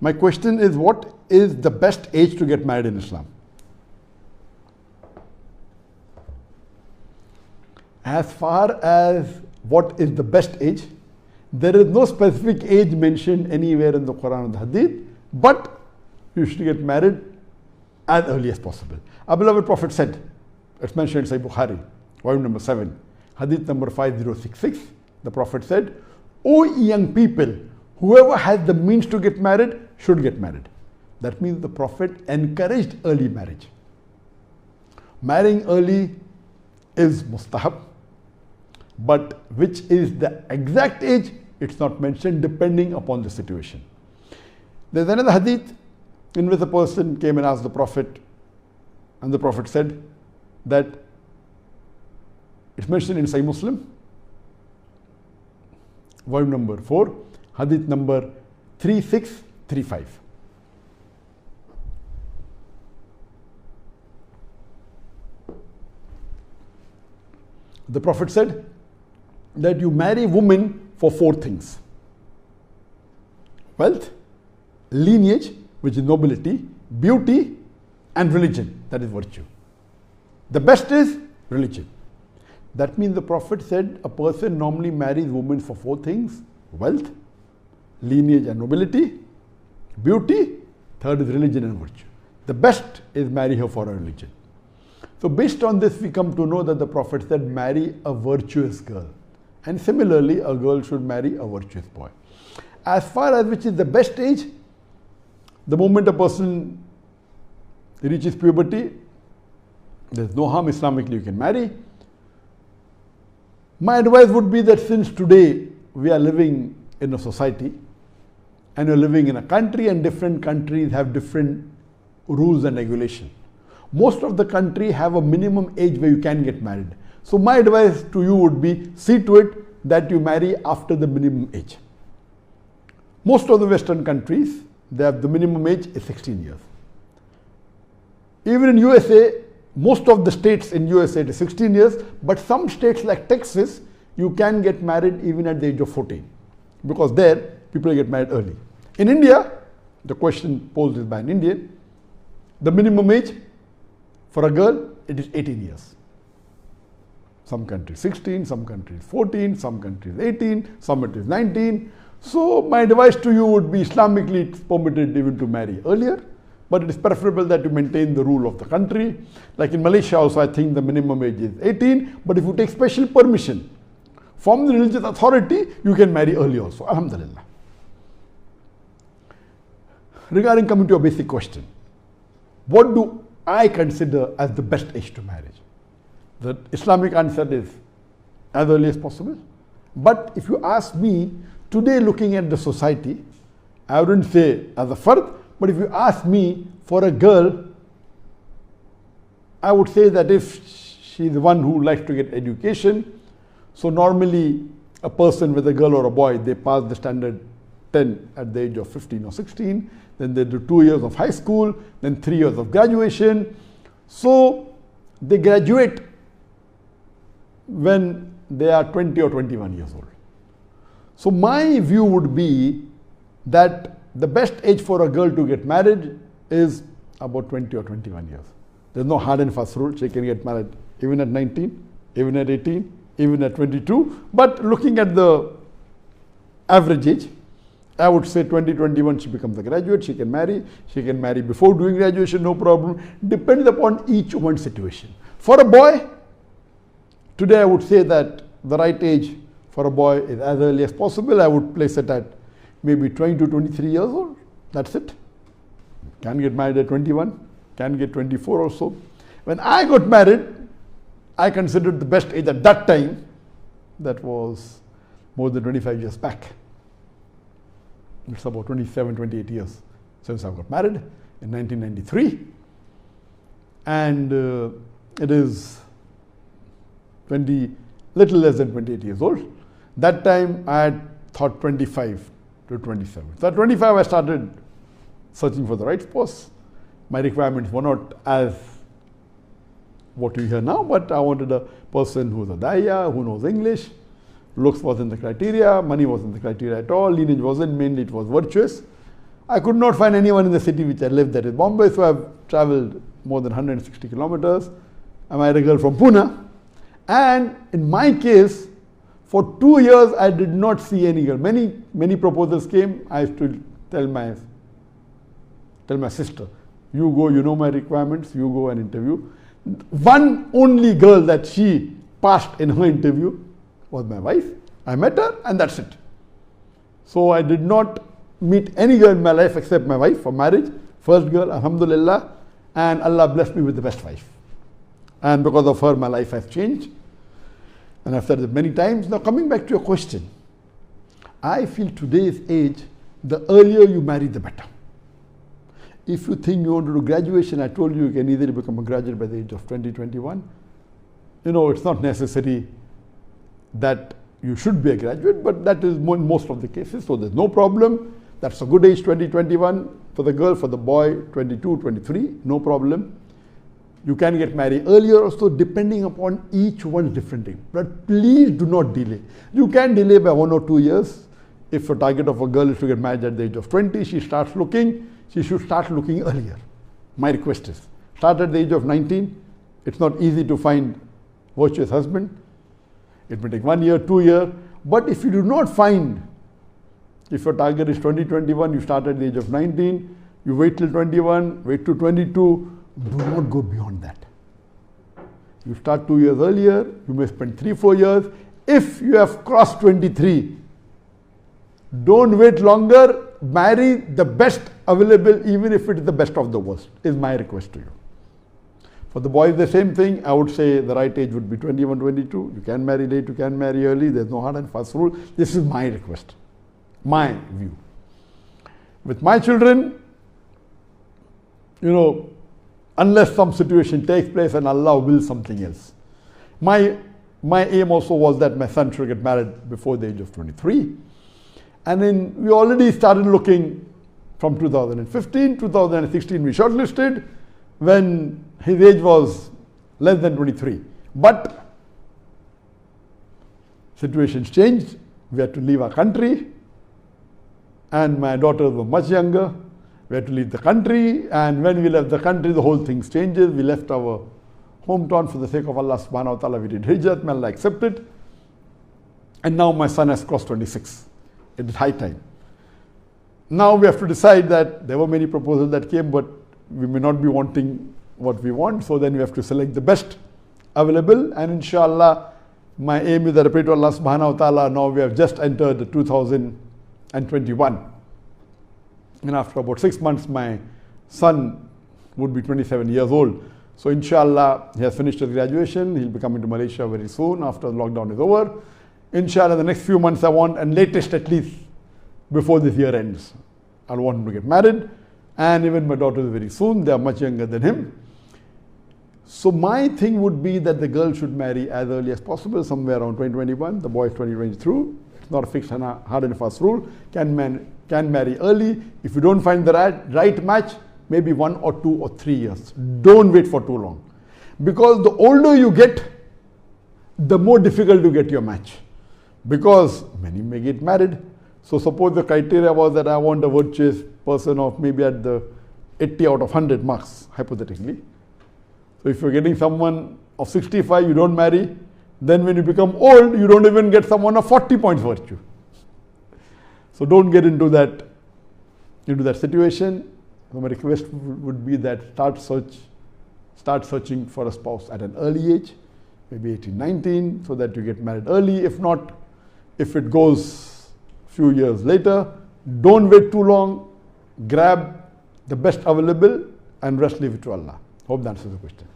My question is, what is the best age to get married in Islam? As far as what is the best age, there is no specific age mentioned anywhere in the Quran or the Hadith, but you should get married as early as possible. Our beloved Prophet said, it's mentioned in Sahih Bukhari, volume number 7, Hadith number 5066, the Prophet said, O young people, whoever has the means to get married should get married. That means the Prophet encouraged early marriage. Marrying early is mustahab, but which is the exact age, it's not mentioned, depending upon the situation. There's another hadith in which a person came and asked the Prophet, and the Prophet said that it's mentioned in Sahih Muslim, volume number 4, hadith number 3635. The Prophet said that you marry women for 4 things: wealth, lineage, which is nobility, beauty, and religion, that is virtue. The best is religion. That means the Prophet said a person normally marries women for 4 things: wealth, lineage and nobility, beauty, third is religion and virtue. The best is marry her for her religion. So based on this, we come to know that the Prophet said marry a virtuous girl. And similarly, a girl should marry a virtuous boy. As far as which is the best age, the moment a person reaches puberty, there's no harm, Islamically you can marry. My advice would be that since today we are living in a society and you're living in a country, and different countries have different rules and regulations. Most of the country have a minimum age where you can get married. So my advice to you would be, see to it that you marry after the minimum age. Most of the Western countries, they have the minimum age is 16 years. Even in USA, most of the states in USA it is 16 years, but some states like Texas, you can get married even at the age of 14, because there people get married early. In India, the question posed is by an Indian, the minimum age for a girl, it is 18 years. Some countries 16, some countries 14, some countries 18, some it is 19. So my advice to you would be, Islamically it's permitted even to marry earlier, but it is preferable that you maintain the rule of the country. Like in Malaysia also, I think the minimum age is 18, but if you take special permission from the religious authority, you can marry early also, alhamdulillah. Regarding coming to your basic question, what do I consider as the best age to marriage? The Islamic answer is as early as possible. But if you ask me, today looking at the society, I wouldn't say as a fard, but if you ask me, for a girl, I would say that if she is the one who likes to get education, so normally a person with a girl or a boy, they pass the standard 10 at the age of 15 or 16, then they do 2 years of high school, then 3 years of graduation. So they graduate when they are 20 or 21 years old. So my view would be that the best age for a girl to get married is about 20 or 21 years. There's no hard and fast rule. She can get married even at 19, even at 18, even at 22. But looking at the average age, I would say 20, 21, she becomes a graduate, she can marry. She can marry before doing graduation, no problem. Depends upon each one's situation. For a boy, today I would say that the right age for a boy is as early as possible. I would place it at maybe 20 to 23 years old. That's it. Can get married at 21, can get 24 or so. When I got married, I considered the best age at that time, that was more than 25 years back. It's about 27, 28 years since I got married in 1993. And it is little less than 28 years old. That time I had thought 25 to 27. So at 25 I started searching for the right spouse. My requirements were not as what you hear now, but I wanted a person who's a daya, who knows English. Looks wasn't the criteria, money wasn't the criteria at all, lineage wasn't, mainly it was virtuous. I could not find anyone in the city which I lived, that is Bombay, so I've travelled more than 160 kilometers. I married a girl from Pune. And in my case, for 2 years, I did not see any girl. Many proposals came. I used to tell my sister, you go, you know my requirements, you go and interview. One only girl that she passed in her interview was my wife. I met her and that's it. So I did not meet any girl in my life except my wife for marriage. First girl, alhamdulillah, and Allah blessed me with the best wife. And because of her, my life has changed. And I've said it many times. Now coming back to your question, I feel today's age, the earlier you marry, the better. If you think you want to do graduation, I told you can easily become a graduate by the age of 20, 21. You know, it's not necessary that you should be a graduate, but that is most of the cases. So there's no problem. That's a good age, 20, 21 for the girl. For the boy, 22, 23, no problem. You can get married earlier also, depending upon each one's different age. But please do not delay. You can delay by 1 or 2 years. If a target of a girl is to get married at the age of 20, she starts looking, she should start looking earlier. My request is, start at the age of 19. It's not easy to find virtuous husband. It may take 1 year, 2 years. But if you do not find, if your target is 20, 21, you start at the age of 19, you wait till 21, wait to 22, do not go beyond that. You start 2 years earlier, you may spend 3, 4 years. If you have crossed 23, don't wait longer, marry the best available, even if it is the best of the worst, is my request to you. For the boys, the same thing. I would say the right age would be 21, 22. You can marry late, you can marry early. There's no hard and fast rule. This is my request, my view. With my children, you know, unless some situation takes place and Allah wills something else. My aim also was that my son should get married before the age of 23. And then we already started looking from 2015, 2016 we shortlisted when his age was less than 23. But situations changed. We had to leave our country and my daughters were much younger. We had to leave the country, and when we left the country, the whole thing changes. We left our hometown for the sake of Allah subhanahu wa ta'ala. We did hijrat, may Allah accept it. And now my son has crossed 26. It is high time. Now we have to decide that there were many proposals that came, but we may not be wanting what we want. So then we have to select the best available. And inshallah, my aim is that I pray to Allah subhanahu wa ta'ala. Now we have just entered 2021. And after about 6 months, my son would be 27 years old. So inshallah, he has finished his graduation. He'll be coming to Malaysia very soon after the lockdown is over. Inshallah, the next few months I want, and latest at least before this year ends, I want him to get married. And even my daughters very soon, they are much younger than him. So my thing would be that the girl should marry as early as possible, somewhere around 2021. The boy is 2023. It's not a fixed hard and fast rule. Can marry early. If you don't find the right match, maybe 1 or 2 or 3 years. Don't wait for too long. Because the older you get, the more difficult to get your match. Because many may get married. So suppose the criteria was that I want a virtuous person of maybe at the 80 out of 100 marks, hypothetically. So if you're getting someone of 65, you don't marry. Then when you become old, you don't even get someone of 40 points virtue. So don't get into that situation. So my request would be that start searching for a spouse at an early age, maybe 18, 19, so that you get married early. If not, if it goes a few years later, don't wait too long. Grab the best available and rest leave it to Allah. Hope that answers the question.